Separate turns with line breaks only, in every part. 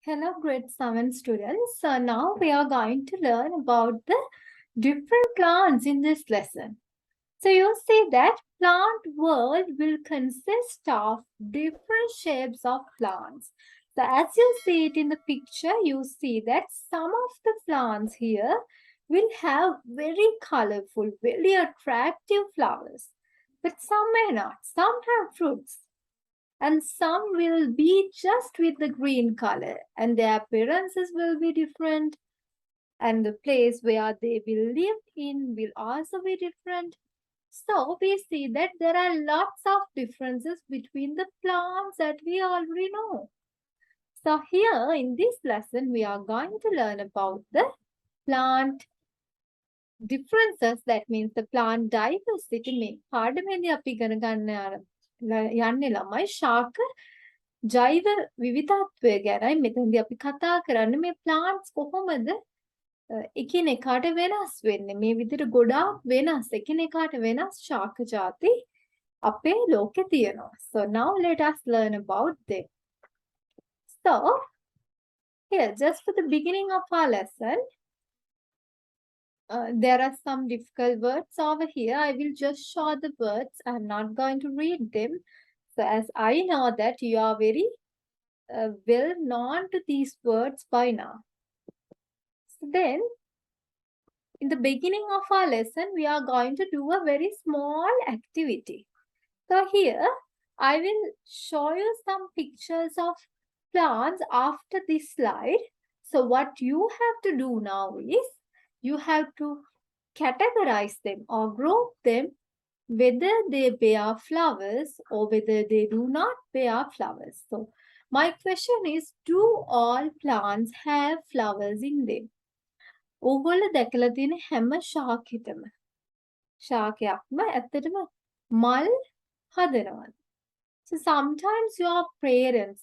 Hello, grade 7 students. So now we are going to learn about the different plants in this lesson. So you see that plant world will consist of different shapes of plants. So as you see it in the picture, you see that some of the plants here will have very colorful, very attractive flowers. But some may not. Some have fruits and some will be just with the green color and their appearances will be different and the place where they will live in will also be different. So we see that there are lots of differences between the plants that we already know. So here in this lesson we are going to learn about the plant differences, that means the plant diversity. මේ පාඩමේදී අපි ඉගෙන ගන්න යන්නේ ළමයි ශාක ජෛව විවිධත්වය ගැනයි මෙතනදී අපි කතා කරන්නේ. මේ plants කොහොමද එකිනෙකාට වෙනස් වෙන්නේ, මේ විදිහට ගොඩාක් වෙනස් එකිනෙකාට වෙනස් ශාක ಜಾති අපේ ලෝකේ තියෙනවා. So now let us learn about them. So here just for the beginning of our lesson, there are some difficult words over here. I will just show the words. I'm not going to read them. So as I know that you are very well known to these words by now. So then, in the beginning of our lesson, we are going to do a very small activity. So here, I will show you some pictures of plants after this slide. So what you have to do now is, you have to categorize them or group them whether they bear flowers or whether they do not bear flowers. So my question is, do all plants have flowers in them? ඕගොල්ලෝ දැකලා තියෙන හැම ශාකයක්ම ඇත්තටම මල් හදනවද? So sometimes your parents,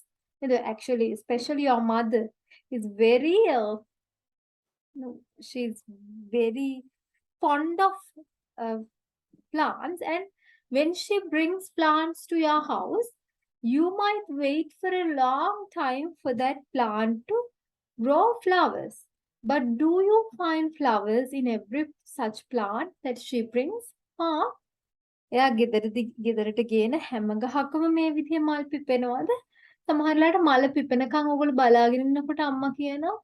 actually especially your mother is very she's very fond of plants, and when she brings plants to your house, you might wait for a long time for that plant to grow flowers. But do you find flowers in every such plant that she brings? Huh? එයා ගෙදරට ගේන හැම ගහකම මේ විදිහේ මල් පිපෙනවද? සමහරලාට මල පිපෙනකන් ඕගොල්ලෝ බලාගෙන ඉන්නකොට අම්මා කියනවා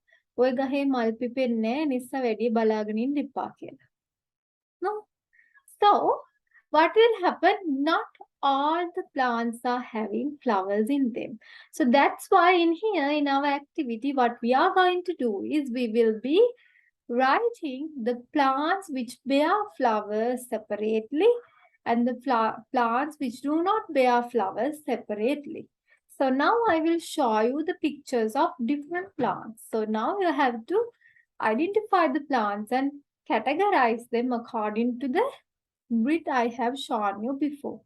ඔය ගහේ මල් පිපෙන්නේ නැහැ නිසා වැඩි බලාගෙන ඉන්න එපා කියලා. No. So what will happen? Not all the plants are having flowers in them. So that's why in here in our activity what we are going to do is we will be writing the plants which bear flowers separately and the plants which do not bear flowers separately. So now I will show you the pictures of different plants. So now you have to identify the plants and categorize them according to the grid I have shown you before.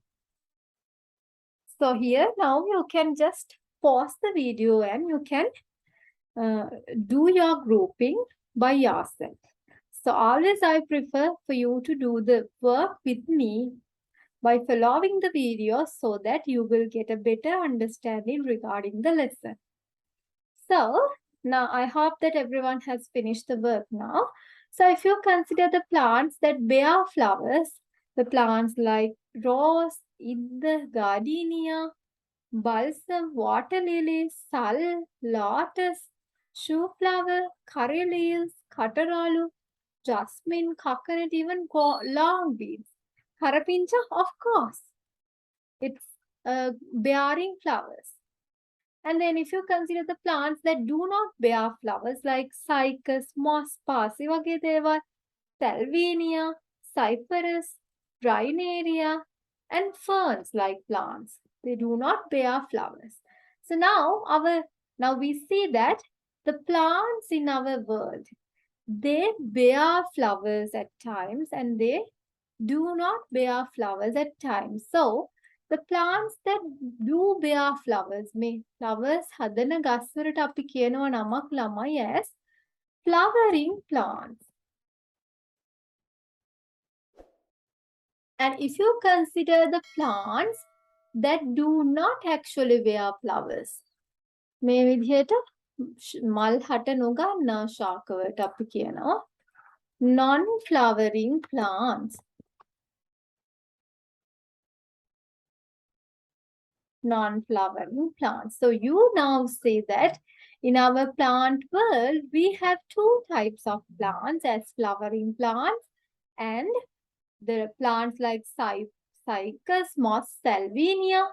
So here now you can just pause the video and you can do your grouping by yourself. So always I prefer for you to do the work with me by following the video so that you will get a better understanding regarding the lesson. So now I hope that everyone has finished the work now. So if you consider the plants that bear flowers, the plants like rose, idda, gardenia, balsam, water lily, sal, lotus, shoe flower, curry leaves, cataralu, jasmine, coconut, even long beans. Karapincha, of course, it's bearing flowers. And then if you consider the plants that do not bear flowers like cycas, moss, parsley, වගේ දේවල්, salvinia, cyperus, drinaria, and ferns like plants, they do not bear flowers. So now we see that the plants in our world, they bear flowers at times and they do not bear flowers at times. So the plants that do bear flowers, may flowers හදන ගස් වලට අපි කියනවා නමක් ළමයි as flowering plants. And if you consider the plants that do not actually bear flowers, මේ විදිහට මල් හට නොගන්නා ශාකවලට අපි කියනවා non-flowering plants. Non-flowering plants. So you now say that in our plant world, we have two types of plants as flowering plants and the plants like Cycas, Moss, Salvinia.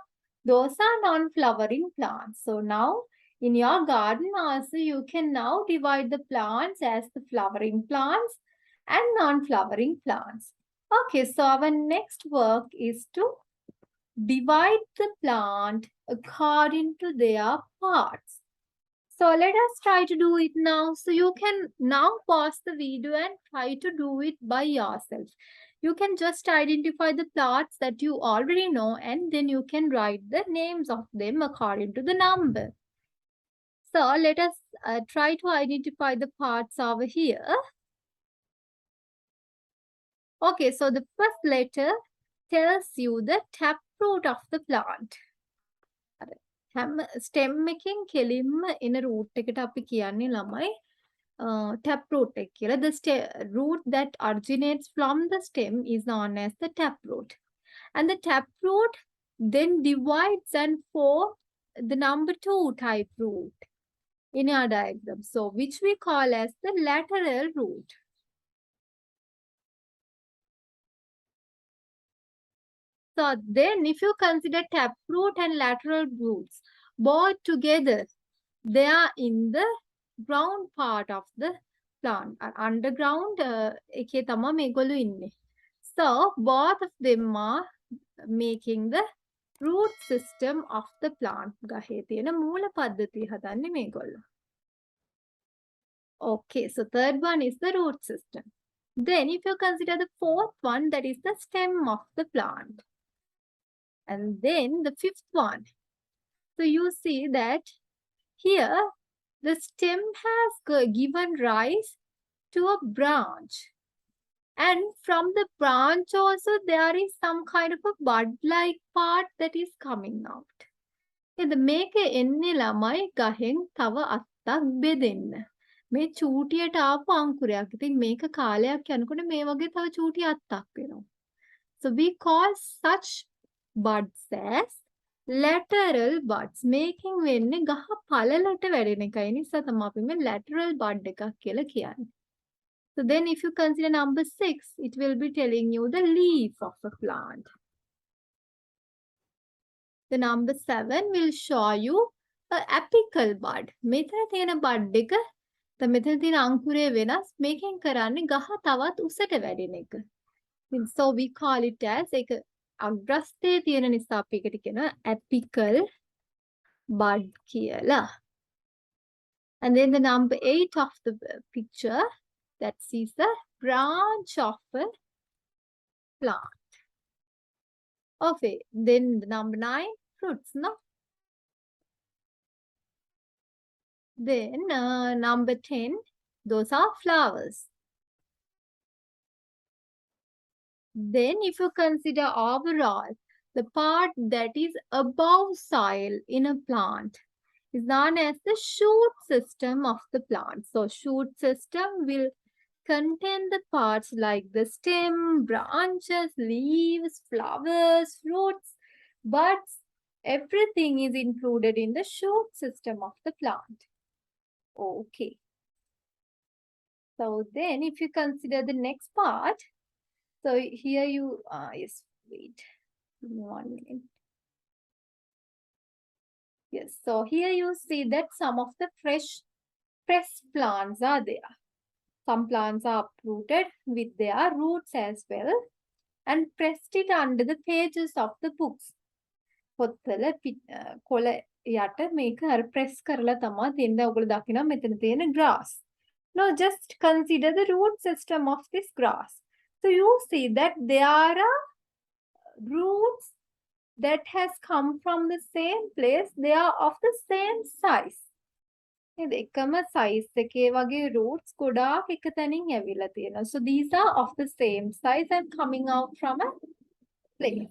Those are non-flowering plants. So now in your garden also, you can now divide the plants as the flowering plants and non-flowering plants. Okay, so our next work is to divide the plant according to their parts. So let us try to do it now. So you can now pause the video and try to do it by yourself. You can just identify the parts that you already know and then you can write the names of them according to the number. So let us try to identify the parts over here. Okay, so the first letter tells you the taproot of the plant. හැම stem එකෙන් කෙලින්ම එන root එකට අපි කියන්නේ ළමයි tap root එක කියලා. The root that originates from the stem is known as the tap root. And the tap root then divides and forms the number 2 type root in our diagram. So which we call as the lateral root. So then if you consider taproot and lateral roots both together, they are in the ground part of the plant. Underground එකේ තමයි මේගොල්ලෝ ඉන්නේ. So both of them are making the root system of the plant. ගහේ තියෙන මූල පද්ධතිය හදන්නේ මේගොල්ලෝ. Okay, so third one is the root system. Then if you consider the fourth one, that is the stem of the plant. And then the fifth one. So you see that here the stem has given rise to a branch. And from the branch also there is some kind of a bud-like part that is coming out. එද මේක එන්නේ ළමයි ගහෙන් තව අත්තක් බෙදෙන්න. මේ චූටියට ආපු අංකුරයක්. ඉතින් මේක කාලයක් යනකොට මේ වගේ තව චූටි අත්තක් වෙනවා. So we call such buds as lateral buds. මේකෙන් වෙන්නේ ගහ පළලට වැඩෙන එකයි. නිසා තමයි අපි මේ lateral bud එකක් කියලා කියන්නේ. So then if you consider number 6, it will be telling you the leaf of a plant. The number 7 will show you a apical bud. මෙතන තියෙන bud එක මෙතන තියෙන අංකුරය වෙනස් මේකෙන් කරන්නේ ගහ තවත් උසට වැඩෙන එක. So we call it as එක අග්‍රස්තේ තියෙන නිසා අපි එකට කියනවා apical bud කියලා. And then the number 8 of the picture, that is the branch of a plant. Okay, then the number 9, fruits, no? Then number 10, those are flowers. Then if you consider overall, the part that is above soil in a plant is known as the shoot system of the plant. So shoot system will contain the parts like the stem, branches, leaves, flowers, fruits, buds. Everything is included in the shoot system of the plant. Okay. So then if you consider the next part, so here you, yes, wait, give me 1 minute. Yes, so here you see that some of the fresh plants are there. Some plants are uprooted with their roots as well and pressed it under the pages of the books. පොත්වල කොළ යට මේක press කරලා තමයි තියෙන්නේ. ඔයගොල්ලෝ දකිනවා මෙතන තියෙන grass. Now just consider the root system of this grass. So you see that there are roots that has come from the same place. They are of the same size. එකම size එකේ වගේ roots ගොඩාක් එක තැනින් ඇවිල්ලා තියෙනවා. So these are of the same size and coming out from a place.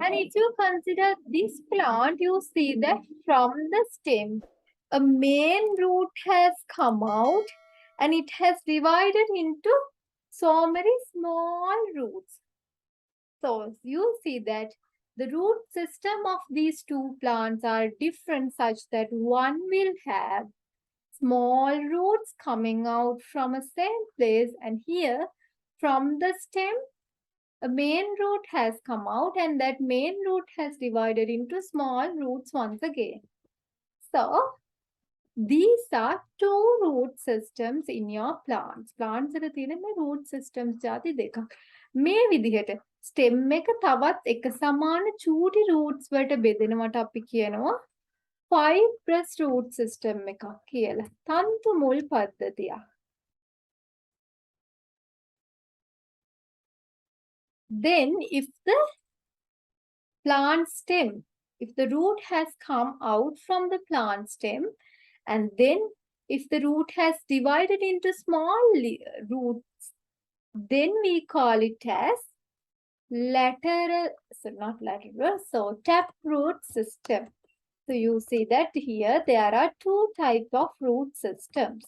And if you consider this plant, you see that from the stem, a main root has come out and it has divided into so many small roots. So you see that the root system of these two plants are different such that one will have small roots coming out from a same place, and here from the stem a main root has come out and that main root has divided into small roots once again. So these are two root systems in your plants. Plants වල තියෙන මේ root systems ಜಾති දෙකක්. මේ විදිහට stem එක තවත් එක සමාන චූටි roots වලට බෙදෙනවට අපි කියනවා fibrous root system එකක් කියලා. තන්තු මුල් පද්ධතියක්. Then if the plant stem, if the root has come out from the plant stem, and then if the root has divided into small roots, then we call it as lateral, so not lateral, so taproot system. So you see that here there are two types of root systems.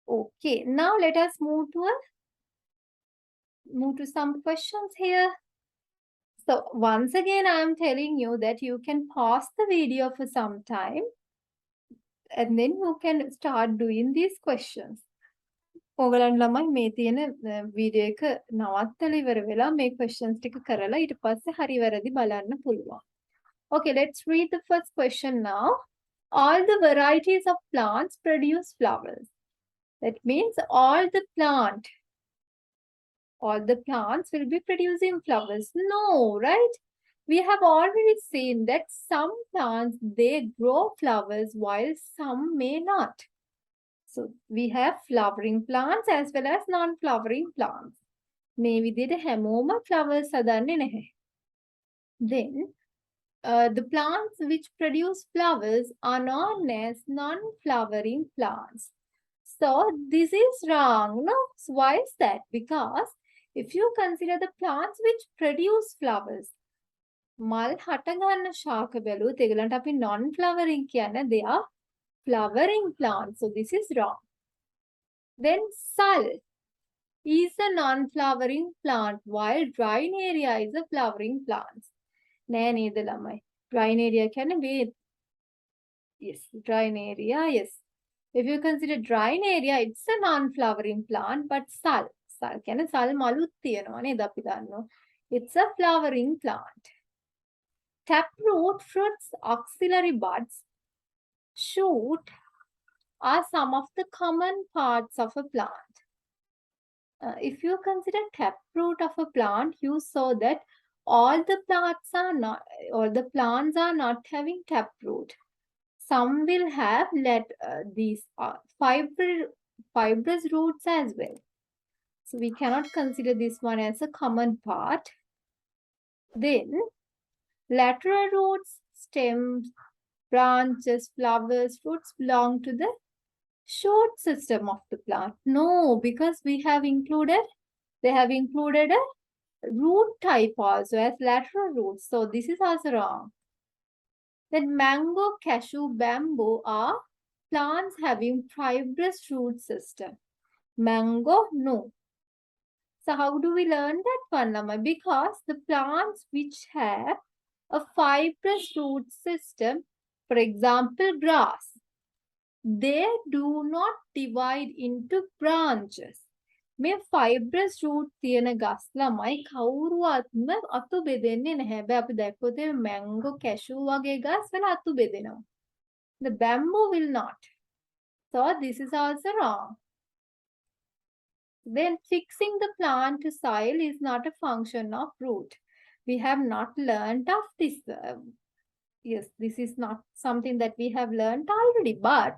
Okay, now let us move to some questions here. So once again, I am telling you that you can pause the video for some time and then you can start doing these questions. ඔයගලන් ළමයි මේ තියෙන video එක නවත්තලා ඉවර වෙලා මේ questions ටික කරලා ඊට පස්සේ හරි වැරදි බලන්න පුළුවන්. Okay, let's read the first question now. All the varieties of plants produce flowers. That means all the plants will be producing flowers. No, right? We have already seen that some plants, they grow flowers while some may not. So we have flowering plants as well as non-flowering plants. මේ විදිහට හැමෝම flowers හදන්නේ නැහැ. Then the plants which produce flowers are known as non-flowering plants. So this is wrong, no? So why is that? Because if you consider the plants which produce flowers, මල් හටගන්න ශාක බැලුවොත් ඒගොල්ලන්ට අපි non-flowering කියන්නේ, they are flowering plants. So this is wrong. Then sal is a non-flowering plant while Dryonaria is a flowering plant. නෑ නේද ළමයි? Dryonaria කියන්නේ මේ, yes, Dryonaria, yes. If you consider Dryonaria, it's a non-flowering plant, but sal කියන්නේ සල් මලුත් තියෙනවා නේද අපි දන්නවා. It's a flowering plant. Taproot, fruits, axillary buds, shoot are some of the common parts of a plant. If you consider taproot of a plant, you saw that all the plants are not having taproot. Some will have these fibrous roots as well. So we cannot consider this one as a common part. Then lateral roots, stems, branches, flowers, fruits belong to the shoot system of the plant. No, because they have included a root type also as lateral roots. So this is also wrong. Then mango, cashew, bamboo are plants having fibrous root system. Mango, no. So how do we learn that one, Lama? Because the plants which have a fibrous root system, for example, grass, they do not divide into branches. මේ fibrous root තියෙන ගස් ළමයි කවුරුවත්ම අතු බෙදෙන්නේ නැහැ. හැබැයි අපි දැක්කොත් mango, cashew වගේ ගස් වල අතු බෙදෙනවා. The bamboo will not. So this is also wrong. Then fixing the plant to soil is not a function of root. We have not learned of this. Yes, this is not something that we have learned already. But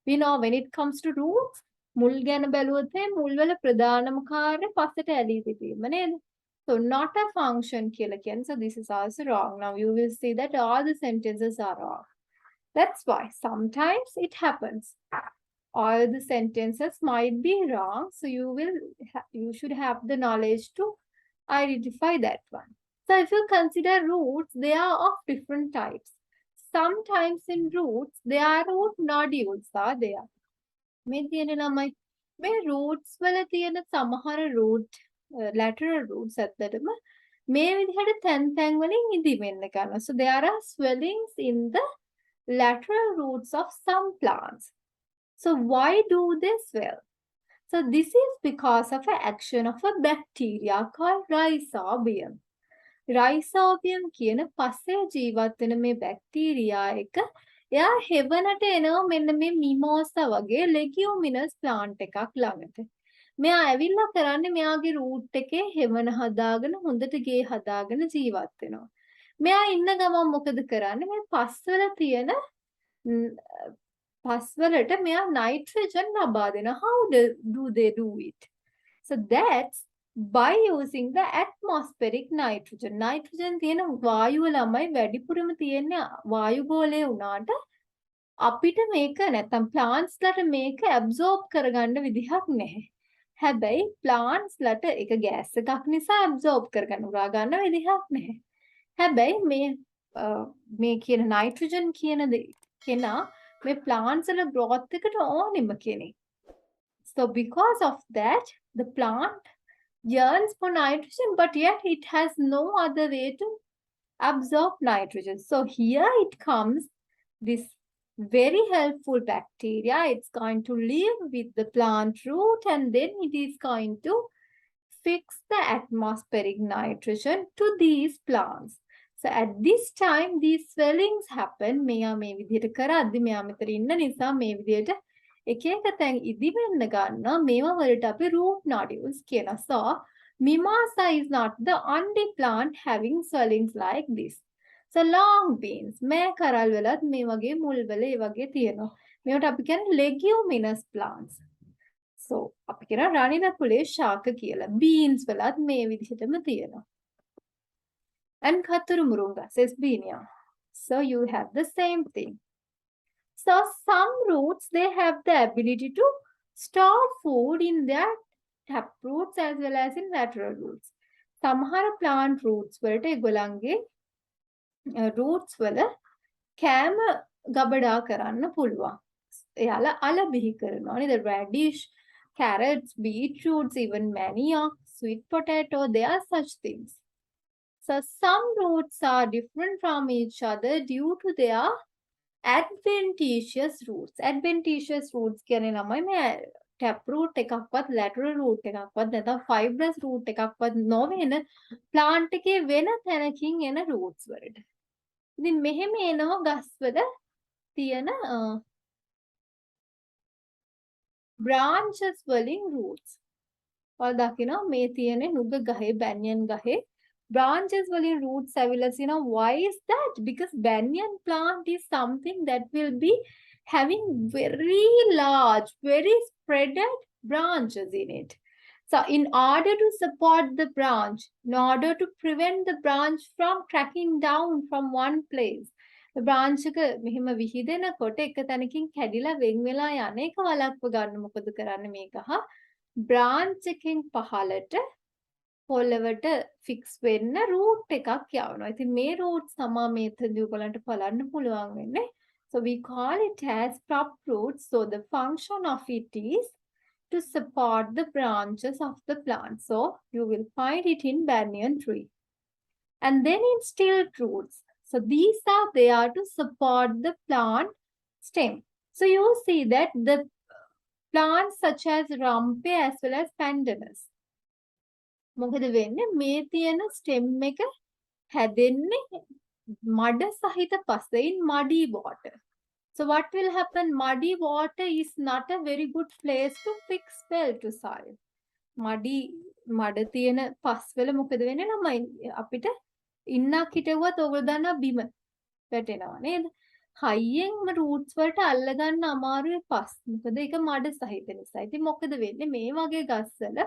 we know when it comes to roots, මුල් ගැන බැලුවොත් මුල් වල ප්‍රධානම කාර්ය පස්සට ඇලී සිටීම නේද? So not a function කියලා කියන්නේ. So this is also wrong. Now you will see that all the sentences are wrong. That's why sometimes it happens. All the sentences might be wrong. So you should have the knowledge to identify that one. So if you consider roots, they are of different types. sometimes in roots, there are root nodules are there. මේ තියෙන ළමයි මේ roots වල තියෙන සමහර root lateral roots ඇත්තටම මේ විදිහට තැන් වලින් ඉදිවෙන්න ගන්නවා. So there are swellings in the lateral roots of some plants. So why do they swell? So this is because of an action of a bacteria called Rhizobium. Rhizobium කියන පස්සේ ජීවත් වෙන මේ බැක්ටීරියා එක එයා හෙවනට එනවා මෙන්න මේ මිමෝසා වගේ ලෙගියුමිනස් ප්ලාන්ට් එකක් ළඟට. මෙයා ඇවිල්ලා කරන්නේ මෙයාගේ රූට් එකේ හෙවන හදාගෙන හොඳට ගේ හදාගෙන ජීවත් වෙනවා. මෙයා ඉන්න ගමන් මොකද කරන්නේ? මේ පස්වල තියෙන පස්වලට මෙයා නයිට්‍රජන් ලබා දෙනවා. How do they do it? So that's by using the atmospheric nitrogen. Nitrogen තියෙන වායුව ළමයි වැඩිපුරම තියෙන්නේ වායු ගෝලයේ උනාට අපිට මේක නැත්තම් plants ලට මේක absorb කරගන්න විදිහක් නැහැ. හැබැයි plants ලට ඒක gas එකක් නිසා absorb කරගන්න උරා ගන්න විදිහක් නැහැ. හැබැයි මේ කියන nitrogen කියන කෙනා මේ plants වල growth එකට ඕනෙම කෙනෙක්. So because of that the plant yearns for nitrogen, but yet it has no other way to absorb nitrogen. So here it comes this very helpful bacteria. It's going to live with the plant root and then it is going to fix the atmospheric nitrogen to these plants. So at this time these swellings happen. මෙයා මේ විදිහට කරද්දි මෙයා මෙතන ඉන්න නිසා මේ විදිහට එක එක තැන් ඉදිවෙන්න ගන්නවා. මේවා වලට අපි root nodules කියනවා. So mimosa is not the only plant having swellings like this. So long beans මේ කරල් වලත් මේ වගේ මුල් වල ඒ වගේ තියෙනවා. මේවට අපි කියන්නේ leguminous plants. So අපි කියන රනින කුලේ ශාක කියලා. beans වලත් මේ විදිහටම තියෙනවා. And කතුරු මුරුංගා sesbania. So you have the same thing. So some roots, they have the ability to store food in their tap roots as well as in lateral roots. සමහර plant roots වලට ඒගොල්ලන්ගේ roots වල කෑම ගබඩා කරන්න පුළුවන්. එයාලා අල බිහි කරනවා නේද? radish, carrots, beetroots, even manioc, sweet potato, there are such things. So some roots are different from each other due to their adventitious roots. Adventitious roots කියන්නේ ළමයි මේ tap root එකක්වත් lateral root එකක්වත් නැත්නම් fibrous root එකක්වත් නොවන plant එකේ වෙන තැනකින් එන roots වලට. ඉතින් මෙහෙම එනවා ගස්වල තියෙන branches වලින් roots. ඔයාලා දකිනවා මේ තියෙන නුග ගහේ banyan ගහේ branches වලින් roots ඇවිල්ලා තියෙනවා. Why is that? Because banyan plant is something that will be having very large, very spreaded branches in it. So in order to support the branch, in order to prevent the branch from cracking down from one place, the branch එක මෙහෙම විහිදෙනකොට එක තැනකින් කැඩිලා වෙන් වෙලා යන එක වළක්ව ගන්න මොකද කරන්නේ මේ ගහ branch එකෙන් පහළට පොළවට fix වෙන්න root එකක් යවනවා. ඉතින් මේ root සමා මේතදී ඔයගලන්ට බලන්න පුළුවන් වෙන්නේ. So we call it as prop roots. So the function of it is to support the branches of the plant. So you will find it in banyan tree. And then in stilt roots. So these are there to support the plant stem. So you see that the plants such as rampe as well as pandanus. මොකද වෙන්නේ මේ තියෙන stem එක හැදෙන්නේ මඩ සහිත පසෙයින් muddy water. So what will happen? Muddy water is not a very good place to fix well to soil. මඩ තියෙන පස් වල මොකද වෙන්නේ ළමයි අපිට ඉන්නක් හිටුවත් ඔයගොල්ලෝ දන්නා බිම වැටෙනවා නේද? හයියෙන් roots වලට අල්ල ගන්න අමාරුයි පස්. මොකද ඒක මඩ සහිත නිසා. ඉතින් මොකද වෙන්නේ මේ වගේ ගස්වල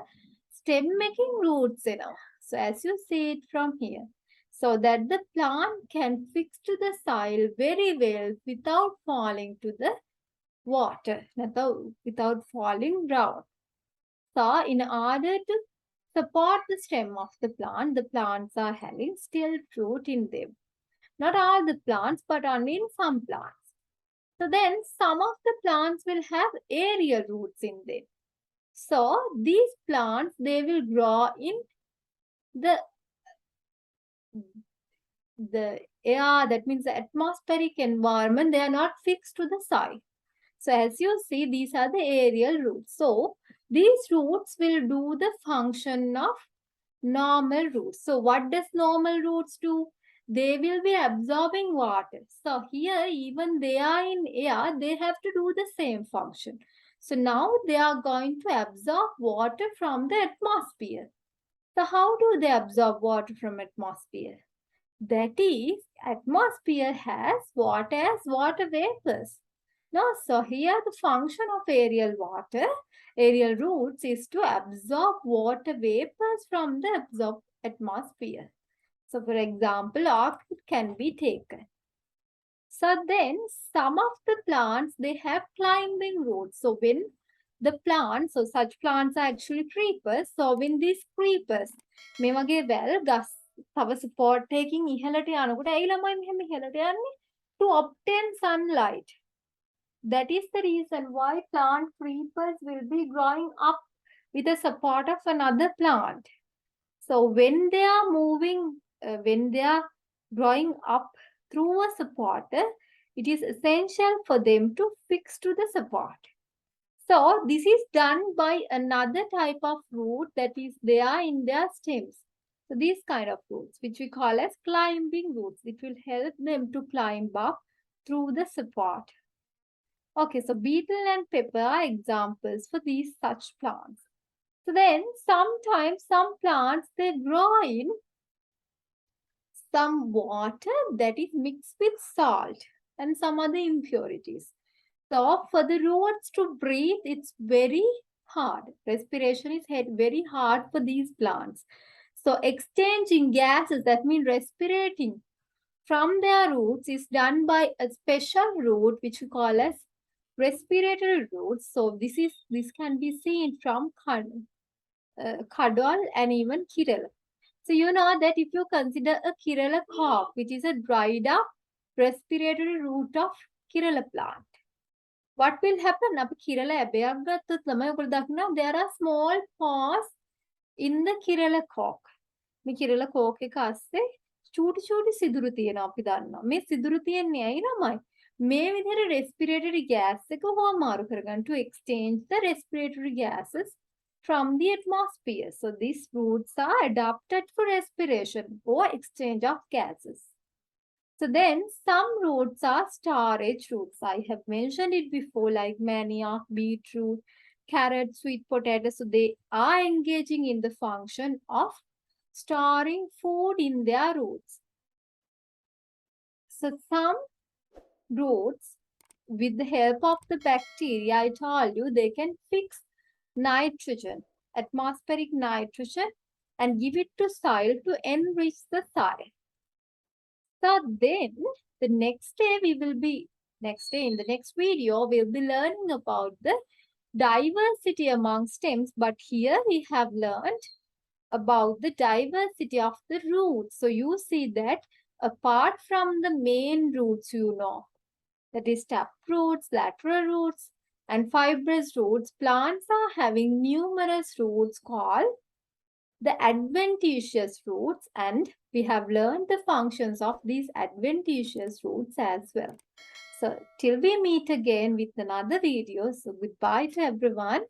stem making roots එනවා. So as you see it from here, so that the plant can fix to the soil very well without falling to the water, without falling down. So in order to support the stem of the plants are having stilt root in them. Not all the plants, but only in some plants. So then some of the plants will have aerial roots in them. So these plants, they will grow in the air, that means the atmospheric environment. They are not fixed to the soil. So as you see, these are the aerial roots. So these roots will do the function of normal roots. So what does normal roots do? They will be absorbing water. So here, even they are in air, they have to do the same function. So now they are going to absorb water from the atmosphere. So how do they absorb water from atmosphere? That is, atmosphere has what as water vapors. No, so here the function of aerial roots is to absorb water vapors from the atmosphere. So for example, orchid can be taken. So then some of the plants, they have climbing roots. So when the plants, so such plants are actually creepers. So when these creepers, මේ වගේ වැල් ගස් තව support එකකින් ඉහළට යනකොට ඇයි ළමයි මෙහෙම ඉහළට යන්නේ? To obtain sunlight. That is the reason why plant creepers will be growing up with the support of another plant. So when they are moving, when they are growing up through a supporter, it is essential for them to fix to the support. So this is done by another type of root that is there in their stems. So these kind of roots, which we call as climbing roots, it will help them to climb up through the support. Okay, so beetle and pepper are examples for these such plants. So then sometimes some plants, they grow in some water that is mixed with salt and some other impurities. So for the roots to breathe, it's very hard. Respiration is very hard for these plants. So exchanging gases, that means respirating from their roots, is done by a special root which we call as respiratory roots. So this can be seen from Kadal and even Kerala. So you know that if you consider a Kerala cork, which is a dried up respiratory root of Kerala plant, what will happen? අපි Kerala ඇබයක් ගත්තොත් ළමයි ඔයගොල්ලෝ දකිනවා there are small pores in the Kerala cork. මේ Kerala cork එක අස්සේ චූටි චූටි සිදුරු තියෙනවා අපි දන්නවා. මේ සිදුරු තියෙන්නේ ඇයි ළමයි? මේ විදිහට respiratory gas එක හොමාරු කරගන්න to exchange the respiratory gases from the atmosphere. So these roots are adapted for respiration or exchange of gases. So then some roots are storage roots. I have mentioned it before, like manioc, beetroot, carrot, sweet potato. So they are engaging in the function of storing food in their roots. So some roots, with the help of the bacteria, I told you, they can fix nitrogen, atmospheric nitrogen, and give it to soil to enrich the soil. So then the next day in the next video, we'll be learning about the diversity among stems. But here we have learned about the diversity of the roots. So you see that apart from the main roots, that is tap roots, lateral roots, and fibrous roots, plants are having numerous roots called the adventitious roots, and we have learned the functions of these adventitious roots as well. So till we meet again with another video, so goodbye to everyone.